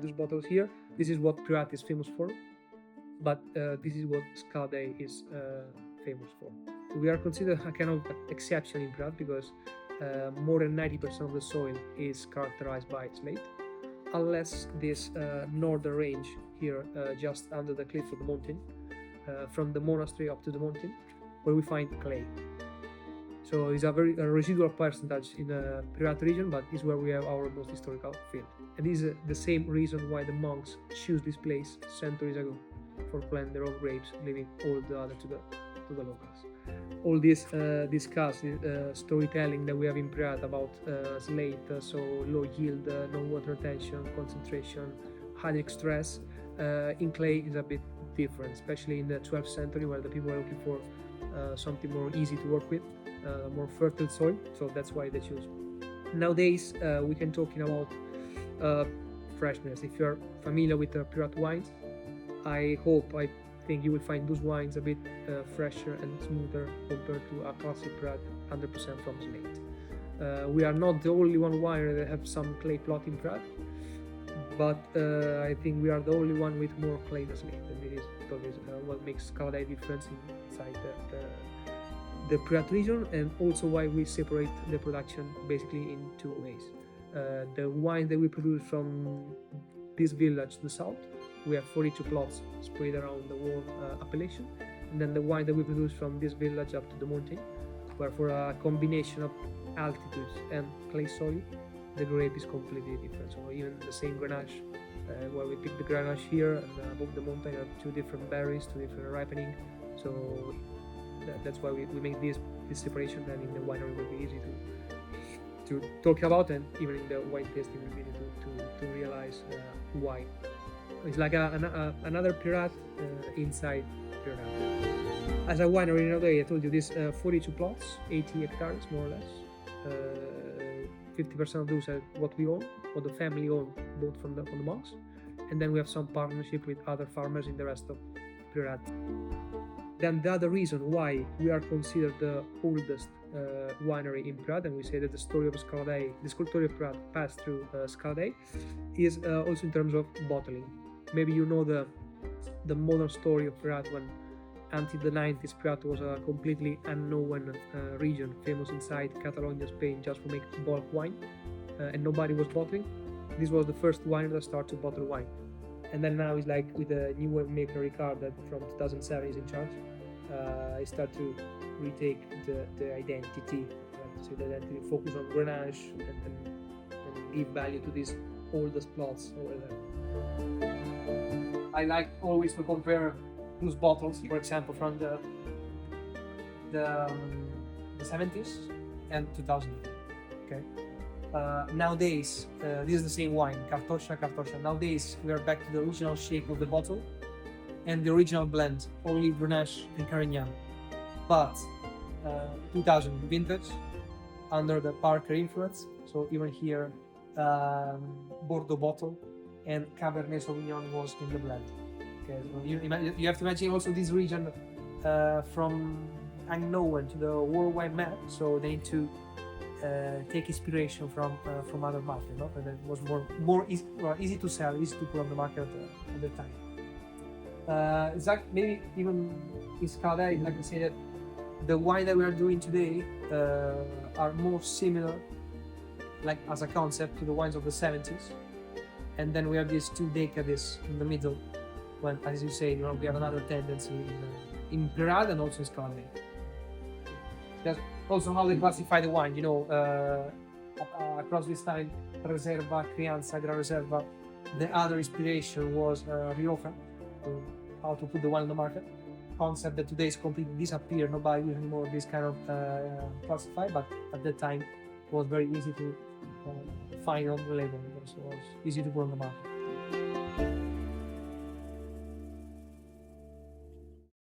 with those bottles here. This is what Priorat is famous for, but this is what Scala Dei is famous for. We are considered a kind of exception in Priorat because more than 90% of the soil is characterized by slate, unless this northern range here, just under the cliff of the mountain, from the monastery up to the mountain, where we find clay. So it's a very residual percentage in the Priorat region, but it's where we have our most historical field. And this is the same reason why the monks choose this place centuries ago for planting their own grapes, leaving all the other to the locals. All this discussed storytelling that we have in Priorat about slate, so low yield, no water retention, concentration, hydric stress, in clay is a bit different, especially in the 12th century where the people are looking for something more easy to work with, more fertile soil, so that's why they choose. Nowadays we can talking about freshness. If you're familiar with the Priorat wines, I think you will find those wines a bit fresher and smoother compared to a classic Priorat 100% from slate. We are not the only one winery that have some clay plot in Priorat, but I think we are the only one with more clay than slate, and it is what makes Scala Dei difference inside the Priorat region, and also why we separate the production basically in two ways. The wine that we produce from this village to the south, we have 42 plots spread around the whole appellation, and then the wine that we produce from this village up to the mountain, where for a combination of altitudes and clay soil, the grape is completely different. So even the same Grenache, where we pick the Grenache here and above the mountain have two different berries, two different ripening. So that's why we make this separation, and in the winery will be easy to talk about, and even in the wine tasting will be easy to realize why. It's like another Priorat inside Priorat. As a winery nowadays, I told you this 42 plots, 80 hectares more or less. 50% of those are what we own, what the family own, both from the monks, and then we have some partnership with other farmers in the rest of Priorat. Then the other reason why we are considered the oldest winery in Priorat, and we say that the story of Scala Dei, the story of Priorat passed through Scala Dei, is also in terms of bottling. Maybe you know the modern story of Priorat, when until the 90s Priorat was a completely unknown region, famous inside Catalonia, Spain, just for making bulk wine, and nobody was bottling. This was the first winery that started to bottle wine, and then now it's like with the new winemaker Ricard that from 2007 is in charge. I start to retake the identity, so the identity, focus on Grenache and give value to these oldest plots over there. I like always to compare those bottles, for example, from the 70s and 2000. Okay. Nowadays, this is the same wine, Carthusian. Nowadays, we are back to the original shape of the bottle and the original blend, only Grenache and Carignan. But 2000 vintage, under the Parker influence. So even here, Bordeaux bottle and Cabernet Sauvignon was in the blend. Okay, so you have to imagine also this region from unknown to the worldwide map. So they need to take inspiration from other markets, no? And it was more easy to sell, easy to put on the market at the time. It's like maybe even in Scala Dei, like I say that the wine that we are doing today are more similar, like as a concept, to the wines of the 70s, and then we have these two decades in the middle, when, as you say, we have another tendency in Priorat and also in Scala Dei. That's also how they classify the wine, across this time, Reserva, Crianza, Gran Reserva. The other inspiration was Rioja, how to put the wine on the market. Concept that today is completely disappeared. Nobody uses anymore this kind of classify, but at that time it was very easy to find on the label, so it was easy to put on the market.